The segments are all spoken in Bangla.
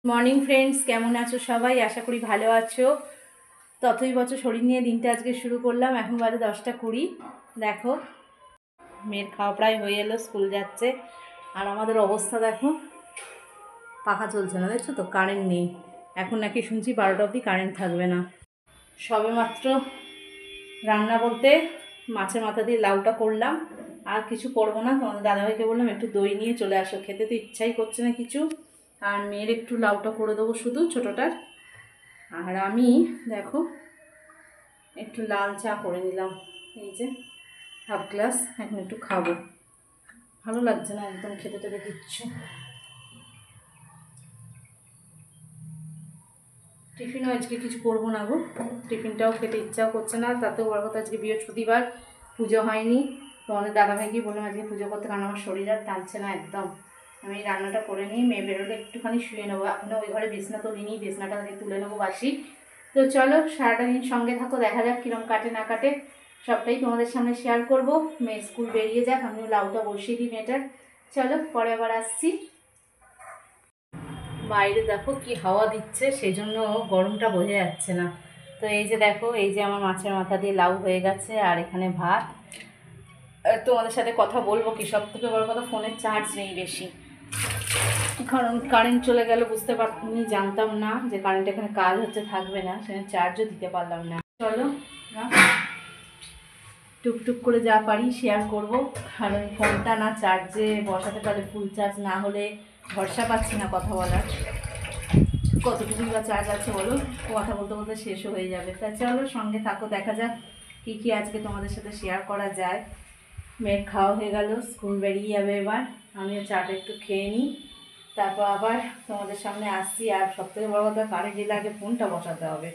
মর্নিং ফ্রেন্ডস, কেমন আছো সবাই? আশা করি ভালো আছো। ততই বছর শরীর নিয়ে দিনটা আজকে শুরু করলাম। এখন বাজে 10টা 20। দেখো মেয়ের খাওয়া প্রায় হয়ে এলো, স্কুল যাচ্ছে। আর আমাদের অবস্থা দেখো, পাখা চলছে না, দেখছো তো, কারেন্ট নেই। এখন নাকি শুনছি 12টা অবধি কারেন্ট থাকবে না। সবে মাত্র রান্না বলতে মাছের মাথা দিয়ে লাউটা করলাম, আর কিছু করবো না। তোমাদের দাদাভাইকে বললাম একটু দই নিয়ে চলে আসো, খেতে তো ইচ্ছাই করছে না কিছু। আর মেয়ের একটু লাউটা করে দেবো শুধু ছোটোটার। আর আমি দেখো একটু লাল চা করে নিলাম, এই যে হাফ গ্লাস। এখন একটু খাবো, ভালো লাগছে না একদম খেতে টেতে কিচ্ছু। টিফিনও আজকে কিছু করবো না গো, টিফিনটাও খেতে ইচ্ছাও করছে না। তাতেও বড় কথা আজকে বৃহস্পতিবার, পুজো হয়নি। তোমাদের দাদাভাইকে বললাম আজকে পুজো করতে, কারণ আমার শরীর আর টানছে না একদম। আমি রান্নাটা করে নিই, মেয়ে বেরোলে একটুখানি শুয়ে নেবো। এখনও ওই ঘরে বিছনা তো নিই, বিছনাটা আগে তুলে নেবো বাসি। তো চলো সারাটা দিন সঙ্গে থাকো, দেখা যাক কীরকম কাটে না কাটে, সবটাই তোমাদের সামনে শেয়ার করব। মেয়ে স্কুল বেরিয়ে যাক, আমিও লাউটা বসিয়ে দিই মেয়েটার। চলো পরে আবার আসছি। বাইরে দেখো কি হাওয়া দিচ্ছে, সেই জন্য গরমটা বোঝা যাচ্ছে না। তো এই যে দেখো, এই যে আমার মাছের মাথা দিয়ে লাউ হয়ে গেছে, আর এখানে ভাত। তোমাদের সাথে কথা বলবো কি, সব থেকে বড় কথা ফোনের চার্জ নেই বেশি, কারণ কারেন্ট চলে গেল। বুঝতে পারিনি, জানতাম না যে কারেন্ট এখানে কাজ হচ্ছে, থাকবে না, সেখানে চার্জও দিতে পারলাম না। চলো টুকটুক করে যা পারি শেয়ার করব। কারণ ফোনটা না চার্জে বসাতে পারলে, ফুল চার্জ না হলে ভরসা পাচ্ছি না কথা বলার। কতটুকুই বা চার্জ আছে বলো, কথা বলতে বলতে শেষও হয়ে যাবে। তা চলো সঙ্গে থাকো, দেখা যাক কী কী আজকে তোমাদের সাথে শেয়ার করা যায়। মেয়ের খাওয়া হয়ে গেল, স্কুল বেরিয়ে যাবে এবার। আমিও চাটা একটু খেয়ে নিই, তারপর আবার তোমাদের সামনে আসছি। আর সবথেকে বড় কথা, কারেন্ট এলে আগে ফোনটা বসাতে হবে।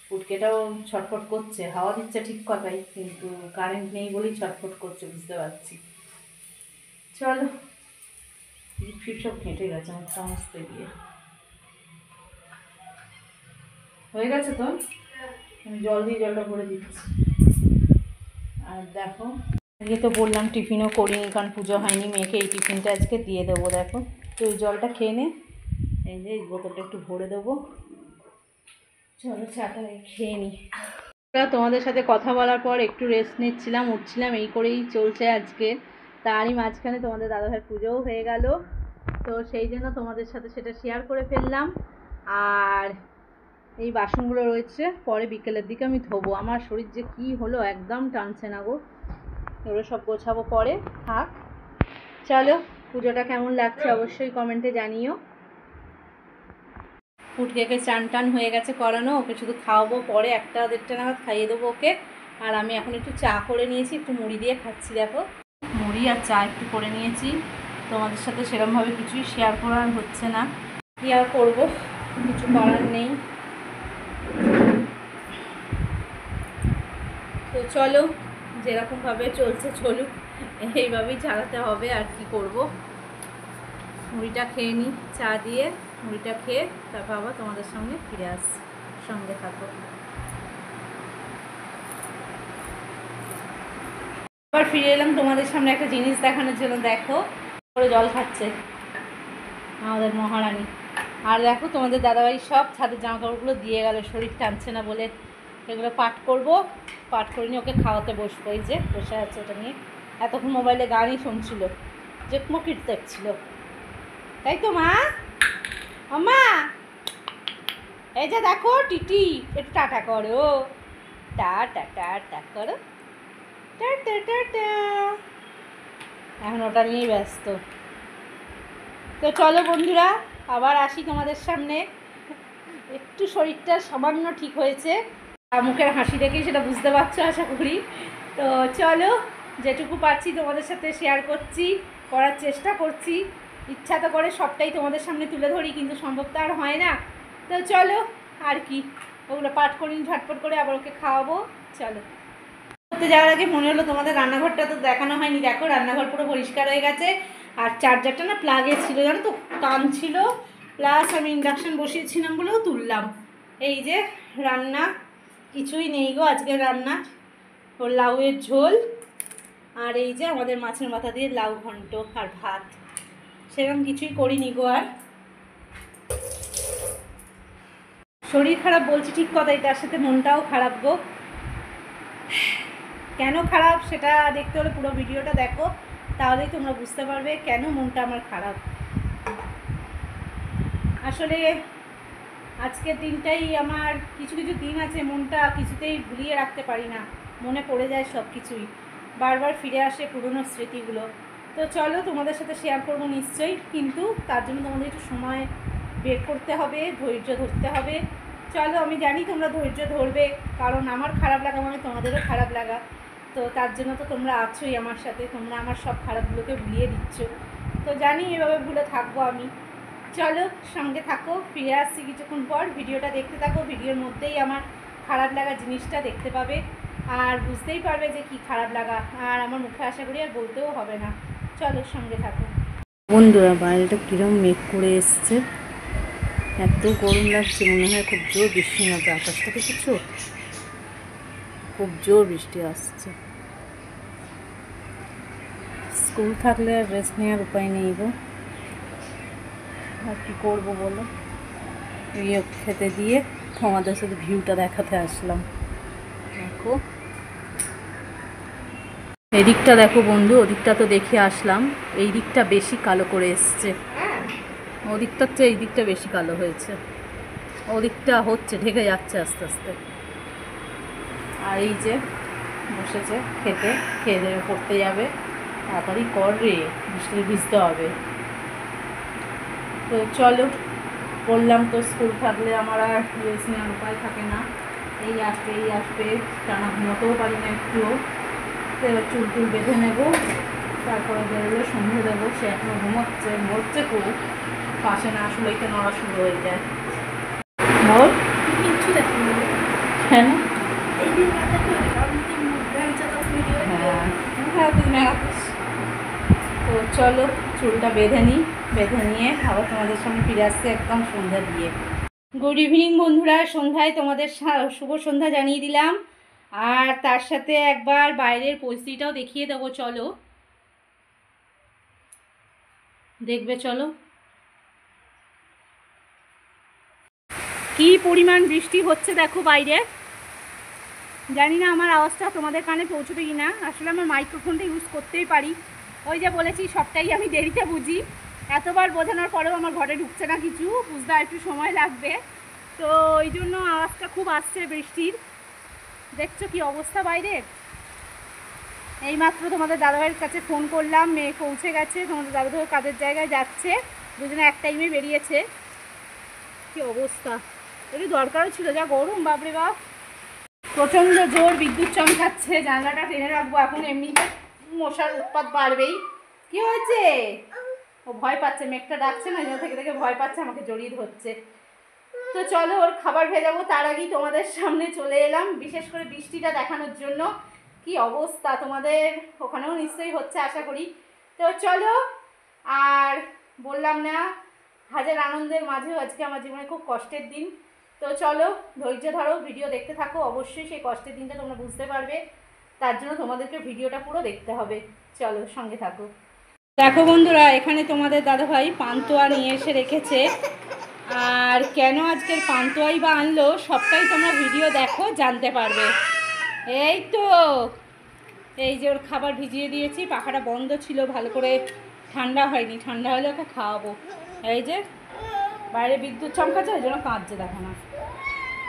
পুটকেটাও ছটফট করছে, হাওয়া দিচ্ছে ঠিক কথাই, কিন্তু কারেন্ট নেই বলেই ছটফট করছে, বুঝতে পারছি। চলো ফির সব ঘেঁটে গেছে আমার সমস্ত গিয়ে। হয়ে গেছে তো, আমি জল দিয়ে জলটা ভরে দিচ্ছি। আর দেখো আজকে তো বললাম টিফিনও করিনি, কারণ পুজো হয়নি। মেয়েকে এই টিফিনটা আজকে দিয়ে দেবো। দেখো তো ওই জলটা খেয়ে নে, এই যে এই বোতলটা একটু ভরে দেবো। চলো চাটা খেয়ে নিই। তোমাদের সাথে কথা বলার পর একটু রেস্ট নিচ্ছিলাম, উঠছিলাম, এই করেই চলছে আজকে। তারই মাঝখানে তোমাদের দাদাভাইয়ের পুজোও হয়ে গেল, তো সেই জন্য তোমাদের সাথে সেটা শেয়ার করে ফেললাম। আর এই বাসনগুলো রয়েছে, পরে বিকেলের দিকে আমি ধোবো। আমার শরীর যে কি হলো, একদম টানছে না গো। এগুলো সব গোছাবো পরে, থাক। চলো পুজোটা কেমন লাগছে অবশ্যই কমেন্টে জানিও। পুটকেকে চান টান হয়ে গেছে করানো, ওকে শুধু খাওয়াবো পরে, 1টা 1:30 নাগাদ খাইয়ে দেবো ওকে। আর আমি এখন একটু চা করে নিয়েছি, একটু মুড়ি দিয়ে খাচ্ছি। দেখো মুড়ি আর চা একটু করে নিয়েছি। তোমাদের সাথে সেরকমভাবে কিছুই শেয়ার করা হচ্ছে না, কি আর করবো, কিছু করার নেই। তো চলো যেরকমভাবে চলছে চলুক, এইভাবেই চালাতে হবে, আর কি করব। মুড়িটা খেয়ে নিই চা দিয়ে, মুড়িটা খেয়ে তারপর আবার তোমাদের সঙ্গে ফিরে আসছি, সঙ্গে থাকো। আবার ফিরে এলাম তোমাদের সামনে একটা জিনিস দেখানোর জন্য। দেখো করে জল খাচ্ছে আমাদের মহারানী। আর দেখো তোমাদের দাদাভাই সব ছাদের জামাকাপড়গুলো দিয়ে গেল, শরীর টানছে না বলে। এগুলো পাঠ করব, পাঠ করে নিয়ে ওকে খাওয়াতে বসবো। এই যে বসে আছে ওটা নিয়ে, এতক্ষণ মোবাইলে গানই শুনছিল, জেকমো কিট দেখছিল, তাই তো মা? মা এই যে দেখো টিটি, একটু টাটা করো, টাটা টাটা করো, টাটা টাটা। এখন ওটা নিয়েই ব্যস্ত। তো চলো বন্ধুরা, আবার আসি তোমাদের সামনে। একটু শরীরটা সামান্য ঠিক হয়েছে, আর মুখের হাসি দেখেই সেটা বুঝতে পারছো আশা করি। তো চলো যেটুকু পারছি তোমাদের সাথে শেয়ার করছি, করার চেষ্টা করছি। ইচ্ছা তো করে সবটাই তোমাদের সামনে তুলে ধরি, কিন্তু সম্ভব তো আর হয় না। তো চলো আর কি, ওগুলো পাঠ করি ঝটপট করে, আবার ওকে খাওয়াবো। চলো করতে যাওয়ার আগে মনে হলো তোমাদের রান্নাঘরটা তো দেখানো হয়নি। দেখো রান্নাঘর পুরো পরিষ্কার হয়ে গেছে। আর চার্জারটা না প্লাগে ছিল, জানো তো, টান ছিল। প্লাস আমি ইন্ডাকশান বসিয়েছিলাম বলেও তুললাম। এই যে রান্না কিছুই নেই গো আজকে রান্না, ও লাউয়ের ঝোল, আর এই যে আমাদের মাছের মাথা দিয়ে লাউ ঘন্ট আর ভাত, সেরকম কিছুই করিনি গো। আর শরীর খারাপ বলছি ঠিক কথাই, তার সাথে মনটাও খারাপ গো। কেন খারাপ সেটা দেখতে হলে পুরো ভিডিওটা দেখো, তাহলেই তোমরা বুঝতে পারবে কেন মনটা আমার খারাপ। আসলে আজকের দিনটাই আমার, কিছু কিছু দিন আছে মনটা কিছুতেই ভুলিয়ে রাখতে পারি না, মনে পড়ে যায় সব কিছুই, বারবার ফিরে আসে পুরনো স্মৃতিগুলো। তো চলো তোমাদের সাথে শেয়ার করবো নিশ্চয়ই, কিন্তু তার জন্য তোমাদের একটু সময় বের করতে হবে, ধৈর্য ধরতে হবে। চলো, আমি জানি তোমরা ধৈর্য ধরবে, কারণ আমার খারাপ লাগা মানে তোমাদেরও খারাপ লাগা। তো তার জন্য তো তোমরা আছোই আমার সাথে, তোমরা আমার সব খারাপগুলোকে ভুলিয়ে দিচ্ছ। তো জানি এভাবে ভুলে থাকবো আমি। চলো সঙ্গে থাকো, ফিরে আসছি কিছুক্ষণ পর। ভিডিওটা দেখতে থাকো, ভিডিওর মধ্যেই আমার খারাপ লাগা জিনিসটা দেখতে পাবে, আর বুঝতেই পারবে যে কি খারাপ লাগা, আর আমার মুখে আশা করি আর বলতেও হবে না। চলো সঙ্গে থাকো। বন্ধুরা, বাইরেটা কিরম মেঘ করে এসছে, এত গরম লাগছে, মনে হয় খুব জোর বৃষ্টি হবে। আকাশটাকে কিছু খুব জোর বৃষ্টি আসছে। স্কুল থাকলে আর রেস্ট নেওয়ার উপায় নেই গো, আর কী করবো বলো। ইয়ে খেতে দিয়ে তোমাদের সাথে ভিউটা দেখাতে আসলাম। দেখো এদিকটা দেখো বন্ধু, ওদিকটা তো দেখে আসলাম, এই দিকটা বেশি কালো করে এসছে, ওদিকটার চেয়ে এই দিকটা বেশি কালো হয়েছে। ওদিকটা হচ্ছে, ঢেকে যাচ্ছে আস্তে আস্তে। আর এই যে বসেছে খেতে, খেয়ে দেবে, পড়তে যাবে, তাড়াতাড়ি কর রে, বৃষ্টিতে ভিজতে হবে। তো চলো, বললাম তো স্কুল থাকলে আমার আর রেস্ট নেওয়ার উপায় থাকে না, এই আসবে টানা ঘুমোতেও পারি না একটুও। তো এবার চুল টুল বেঁধে নেবো, তারপরে বেরোলে সন্ধে দেবো। সে এখনও মরছে খুব, পাশে না আসলেই তো নড়া শুরু হয়ে যায়। বল কিচ্ছু দেখো কেন? হ্যাঁ, তো চলো চুলটা বেঁধে নিই, বেঁধে নিয়ে আবার তোমাদের সঙ্গে ফিরে আসতে একদম সন্ধ্যা দিয়ে। গুড ইভিনিং বন্ধুরা, সন্ধ্যায় তোমাদের শুভ সন্ধ্যা জানিয়ে দিলাম, আর তার সাথে একবার বাইরের পরিস্থিতিটাও দেখিয়ে দেবো। চলো দেখবে, চলো কি পরিমাণ বৃষ্টি হচ্ছে দেখো বাইরে। জানি না আমার আওয়াজটা তোমাদের কানে পৌঁছবে কি না, আসলে আমার মাইক্রোফোনটা ইউজ করতেই পারি। ওই যে বলেছি সবটাই আমি দেরিতে বুঝি, এতবার বোঝানোর পরেও আমার ঘরে ঢুকছে না কিছু, বুঝতে একটু সময় লাগবে। তো ওই জন্য আওয়াজটা খুব আসছে বৃষ্টির। দেখছো কি অবস্থা বাইরে। এইমাত্র তোমাদের দাদাভাইয়ের কাছে ফোন করলাম, মেয়ে পৌঁছে গেছে, তোমাদের দাদাভাই কাজের জায়গায় যাচ্ছে, দুজনে এক টাইমে বেরিয়েছে। কি অবস্থা, একটু দরকারও ছিল, যা গরম বাপরে বাপ, প্রচণ্ড জোর বিদ্যুৎ চমকাচ্ছে। জানলাটা টেনে রাখবো, এখন এমনিতে মশার উৎপাত বাড়বেই। কি হয়েছে? ও ভয় পাচ্ছে, মেঘটা ডাকছে না, এখান থেকে থেকে ভয় পাচ্ছে, আমাকে জড়িয়ে ধরছে। তো চলো ওর খাবার ভেজাবো, তার আগেই তোমাদের সামনে চলে এলাম, বিশেষ করে বৃষ্টিটা দেখানোর জন্য। কি অবস্থা, তোমাদের ওখানেও নিশ্চয়ই হচ্ছে আশা করি। তো চলো, আর বললাম না, হাজার আনন্দের মাঝেও আজকে আমার জীবনে খুব কষ্টের দিন। তো চলো ধৈর্য ধরো, ভিডিও দেখতে থাকো, অবশ্যই সেই কষ্টের দিনটা তোমরা বুঝতে পারবে, তার জন্য তোমাদেরকে ভিডিওটা পুরো দেখতে হবে। চলো সঙ্গে থাকো। দেখো বন্ধুরা, এখানে তোমাদের দাদাভাই পান্তুয়া নিয়ে এসে রেখেছে, আর কেন আজকের পান্তুয়াই বা আনলো সবটাই তোমরা ভিডিও দেখো, জানতে পারবে। এই তো এই যে ওর খাবার ভিজিয়ে দিয়েছি, পাখাটা বন্ধ ছিল, ভালো করে ঠান্ডা হয়নি, ঠান্ডা হলে ওকে খাওয়াবো। এই যে বাইরে বিদ্যুৎ চমকাচ্ছে, ওই জন্য কাঁদছে, দেখো না।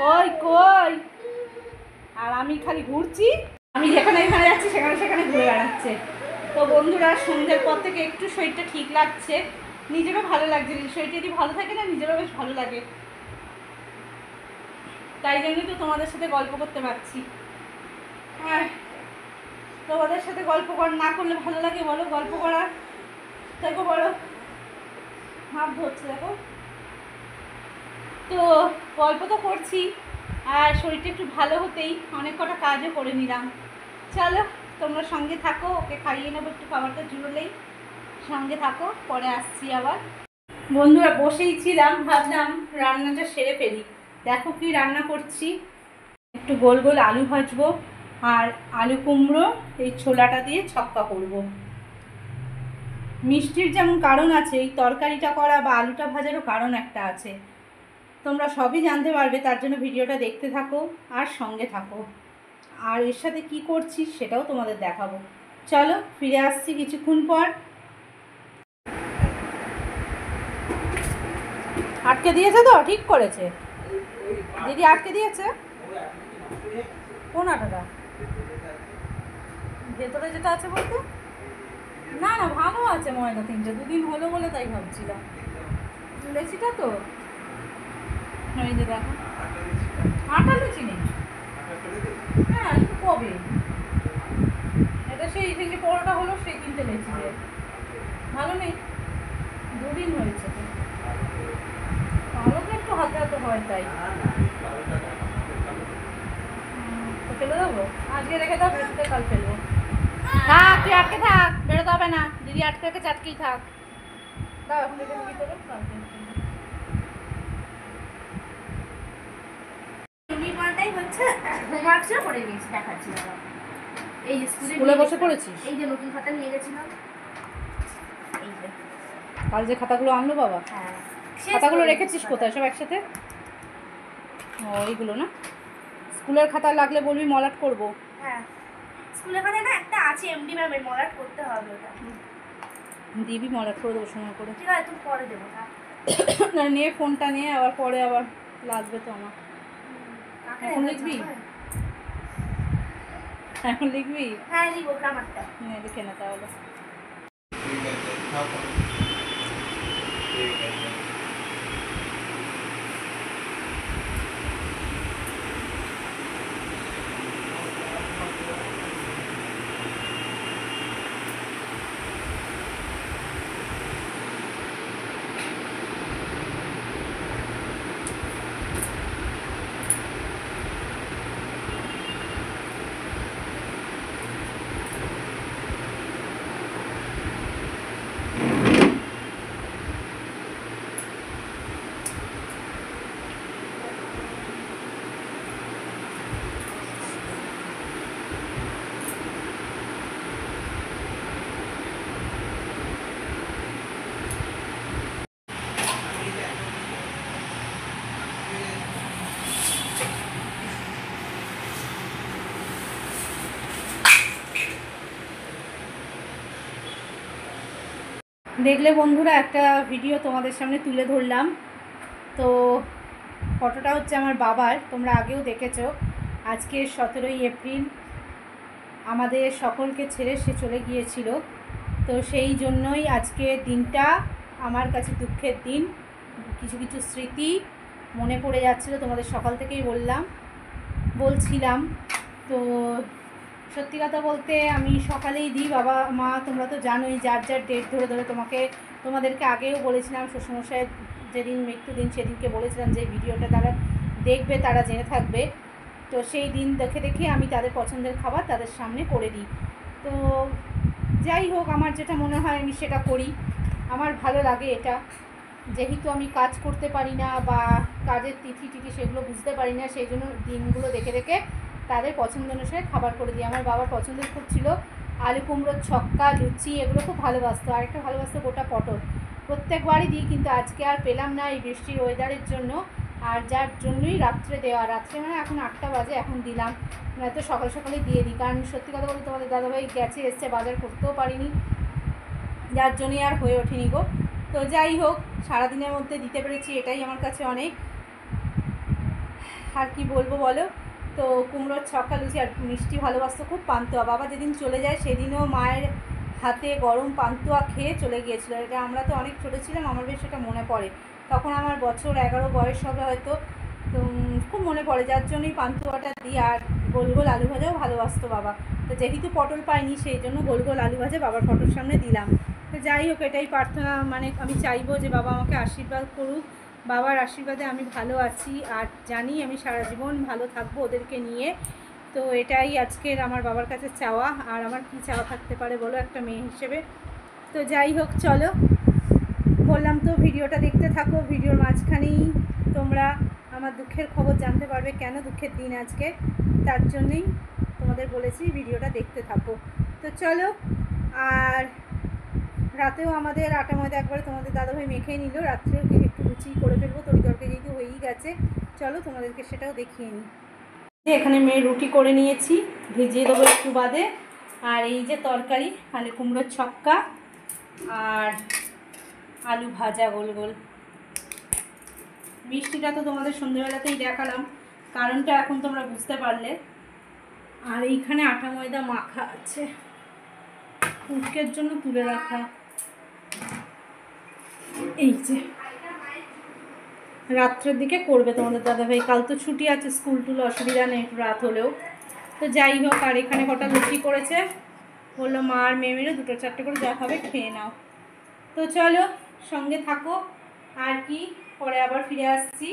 কই কই, আর আমি খালি ঘুরছি, আমি যেখানে এখানে যাচ্ছি সেখানে সেখানে ঘুরে বেড়াচ্ছে। তো বন্ধুরা, সন্ধ্যের পর থেকে একটু শরীরটা ঠিক লাগছে, নিজেরও ভালো লাগছে, শরীরটা যদি ভালো থাকে না নিজেরও বেশ ভালো লাগে, তাই জন্যই তো তোমাদের সাথে গল্প করতে পারছি। আর তোমাদের সাথে গল্প না করলে ভালো লাগে বলো, গল্প করার। দেখো বলো, হাত ধরছে দেখো। তো গল্প তো করছি, আর শরীরটা একটু ভালো হতেই অনেক কটা কাজও করে নিলাম। চলো তোমরা সঙ্গে থাকো, ওকে খাইয়ে নেবো, একটু খাবারটা জুড়লেই সঙ্গে থাকো, পরে আসছি আবার। বন্ধুরা বসেই ছিলাম, ভাবলাম রান্নাটা সেরে ফেলি। দেখো কি রান্না করছি, একটু গোল গোল আলু ভাজবো, আর আলু কুমড়ো এই ছোলাটা দিয়ে ছক্কা করব। মিষ্টির যেমন কারণ আছে, এই তরকারিটা করা বা আলুটা ভাজারও কারণ একটা আছে। তোমরা সবই জানতে পারবে, তার জন্য ভিডিওটা দেখতে থাকো আর সঙ্গে থাকো। আর এর সাথে কি করছি সেটাও তোমাদের দেখাবো। চলো ফিরে আসছি কিছুক্ষণ পর। আটকে দিয়েছে তো, ঠিক করেছে দিদি, আটকে দিয়েছে। কোন আটাটা? ভেতরে যেটা আছে বলতে? না না, ভালো আছে ময়দা, 2 দিন হলো বলে তাই ভাবছিলাম। লেচিটা তো এই যে দেখো, আটা লুচি নেই। হ্যাঁ কবে? এটা সেই যে পরোটা হলো সেই 3টে লেচি দিয়ে। ভালো নেই, 2 দিন হয়েছে তো। ভালো তো একটু হাতে হাতে হয় তাই। তো ফেলে দেবো, আজকে রেখে দাও, বৃহস্পতিতে কাল ফেলবো। থাক, তুই আটকে থাক, বেরোতে হবে না। দিদি আটকে রেখে চাটকেই থাক। দাও এখন দেখে কি করো, স্কুলে বসে পড়েছিস? এই যে নতুন খাতা নিয়ে গেছিলাম, এই যে কাল যে খাতাগুলো আনলো বাবা। হ্যাঁ, খাতাগুলো রেখেছিস কোথায় সব একসাথে? ও এইগুলো না, স্কুলের খাতা লাগলে বলবি, মলাট করবো। হ্যাঁ, স্কুলের খাতা না একটা আছে এমডি ম্যামের, মলাট করতে হবে ওটা। দিবি, মলাট করে দেবো সময় করে। ঠিক আছে, তুমি পরে দেবো। না নিয়ে ফোনটা নিয়ে আবার পরে আবার লাগবে তো আমার। এখন লিখবি? এখন লিখবি? হ্যাঁ লিখবো, গ্রামারটা লিখে না তাহলে। দেখলে বন্ধুরা, একটা ভিডিও তোমাদের সামনে তুলে ধরলাম। তো ফটোটা হচ্ছে আমার বাবার, তোমরা আগেও দেখেছো। আজকে 17ই এপ্রিল আমাদের সকলকে ছেড়ে সে চলে গিয়েছিল। তো সেই জন্যই আজকে দিনটা আমার কাছে দুঃখের দিন। কিছু কিছু স্মৃতি মনে পড়ে যাচ্ছিলো, তোমাদের সকাল থেকেই বলছিলাম। তো সত্যি কথা বলতে আমি সকালেই দিই, বাবা মা তোমরা তো জানোই, যার যার ডেট ধরে ধরে তোমাদেরকে আগেও বলেছিলাম, শ্বশুরমশাইয়ের যেদিন মৃত্যুদিন সেদিনকে বলেছিলাম যে ভিডিওটা তারা দেখবে, তারা জেনে থাকবে। তো সেই দিন দেখে দেখে আমি তাদের পছন্দের খাবার তাদের সামনে করে দিই। তো যাই হোক, আমার যেটা মনে হয় আমি সেটা করি, আমার ভালো লাগে এটা। যেহেতু আমি কাজ করতে পারি না বা কাজের তিথি সেগুলো বুঝতে পারি না, সেই জন্য দিনগুলো দেখে দেখে তাদের পছন্দ অনুসারে খাবার করে দিই। আমার বাবার পছন্দের খুব ছিল আলু কুমড়োর ছক্কা, লুচি, এগুলো খুব ভালোবাসতো। আরেকটা ভালোবাসতো গোটা পটল। প্রত্যেকবারই দিই, কিন্তু আজকে আর পেলাম না এই বৃষ্টির ওয়েদারের জন্য। আর যার জন্যই রাত্রে মানে এখন 8টা বাজে, এখন দিলাম। তো সকাল সকালেই দিয়ে দিই, কারণ সত্যি কথা বলতে তোমাদের দাদাভাই গেছে এসছে, বাজার করতেও পারিনি, যার জন্যই আর হয়ে ওঠেনি গো। তো যাই হোক, সারাদিনের মধ্যে দিতে পেরেছি, এটাই আমার কাছে অনেক। আর কি বলবো বলো। তো কুমড়োর ছক্কা, লুচি আর মিষ্টি ভালোবাসতো খুব। পান্তুয়া, বাবা যেদিন চলে যায় সেদিনও মায়ের হাতে গরম পান্তুয়া খেয়ে চলে গিয়েছিলো। এটা আমরা তো অনেক ছোটো ছিলাম, আমার বেশ সেটা মনে পড়ে। তখন আমার বছর 11 বয়স হবে হয়তো। তো খুব মনে পড়ে, যার জন্যই পান্তুয়াটা দিই। আর গোল গোল আলু ভাজাও ভালোবাসতো বাবা। তো যেহেতু পটল পাইনি, সেই জন্য গোল গোল আলু ভাজা বাবার ফটোর সামনে দিলাম। তো যাই হোক, এটাই প্রার্থনা, মানে আমি চাইবো যে বাবা আমাকে আশীর্বাদ করুক। বাবার আশীর্বাদে আমি ভালো আছি, আর জানি আমি সারা জীবন ভালো থাকবো ওদেরকে নিয়ে। তো এটাই আজকের আমার বাবার কাছে চাওয়া। আর আমার কি চাওয়া থাকতে পারে বলো একটা মেয়ে হিসেবে। তো যাই হোক, চলো, বললাম তো ভিডিওটা দেখতে থাকো। ভিডিওর মাঝখানেই তোমরা আমার দুঃখের খবর জানতে পারবে, কেন দুঃখের দিন আজকে, তার জন্যই তোমাদের বলেছি ভিডিওটা দেখতে থাকো। তো চলো। আর রাতেও আমাদের আটা ময়দা একবারে তোমাদের দাদাভাই মেখে নিল, রাত্রেও একটু লুচি করে ফেলবো, তরি তরকারি যেহেতু হয়েই আছে, চলো তোমাদেরকে সেটাও দেখিয়ে নিই। এখানে মেয়ে রুটি করে নিয়েছি, ভিজিয়ে দেবো একটু বাদে। আর এই যে তরকারি, আলু কুমড়োর ছক্কা আর আলু ভাজা গোল গোল। মিষ্টিটা তো তোমাদের সন্ধ্যেবেলাতেই দেখালাম, কারণটা এখন তোমরা বুঝতে পারলে। আর এইখানে আটা ময়দা মাখা আছে, পুচকের জন্য তুলে রাখা। এই যে রাত্রের দিকে করবে তোমাদের দাদাভাই, কাল তো ছুটি আছে, স্কুল টুল অসুবিধা নেই একটু রাত হলেও। তো যাই হোক, আর এখানে কটা লুচি করেছে, বললো মা আর মেয়েমেরও 2-4টে করে যা খাবে খেয়ে নাও। তো চলো সঙ্গে থাকো, আর কি পরে আবার ফিরে আসছি।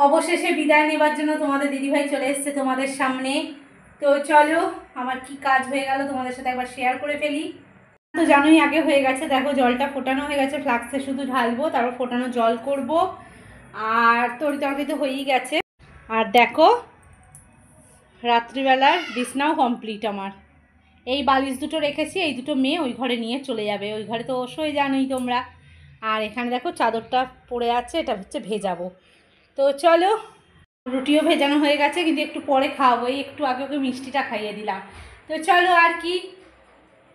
অবশেষে বিদায় নেবার জন্য তোমাদের দিদিভাই চলে এসছে তোমাদের সামনে। তো চলো আমার কি কাজ হয়ে গেল তোমাদের সাথে একবার শেয়ার করে ফেলি। তো জানোই আগে হয়ে গেছে, দেখো জলটা ফোটানো হয়ে গেছে, ফ্লাক্সে শুধু ঢালবো, তারপর ফোটানো জল করব। আর তরকারি তো হয়েই গেছে। আর দেখো রাত্রিবেলার বিছনাও কমপ্লিট আমার। এই বালিশ দুটো রেখেছি, এই দুটো মেয়ে ওই ঘরে নিয়ে চলে যাবে, ওই ঘরে তো অবশ্যই জানোই তোমরা। আর এখানে দেখো চাদরটা পড়ে আছে, এটা হচ্ছে ভেজাবো। তো চলো, রুটিও ভেজানো হয়ে গেছে, কিন্তু একটু পরে খাওয়াবো, এই একটু আগে ওকে মিষ্টিটা খাইয়ে দিলাম। তো চলো আর কি,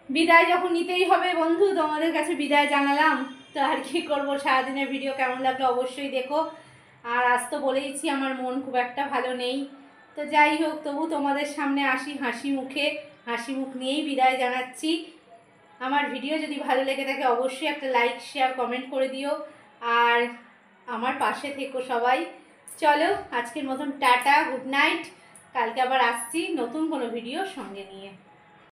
বিদায় যখন নিতেই হবে বন্ধু, তোমাদের কাছে বিদায় জানালাম। তো আর কি করবো, সারাদিনের ভিডিও কেমন লাগলো অবশ্যই দেখো। আর আজ তো বলেইছি আমার মন খুব একটা ভালো নেই। তো যাই হোক, তবু তোমাদের সামনে আসি হাসি মুখে, হাসি মুখ নিয়েই বিদায় জানাচ্ছি। আমার ভিডিও যদি ভালো লেগে থাকে অবশ্যই একটা লাইক শেয়ার কমেন্ট করে দিও, আর আমার পাশে থেকো সবাই। চলো আজকের মতন টাটা, গুড নাইট। কালকে আবার আসছি নতুন কোনো ভিডিও সঙ্গে নিয়ে।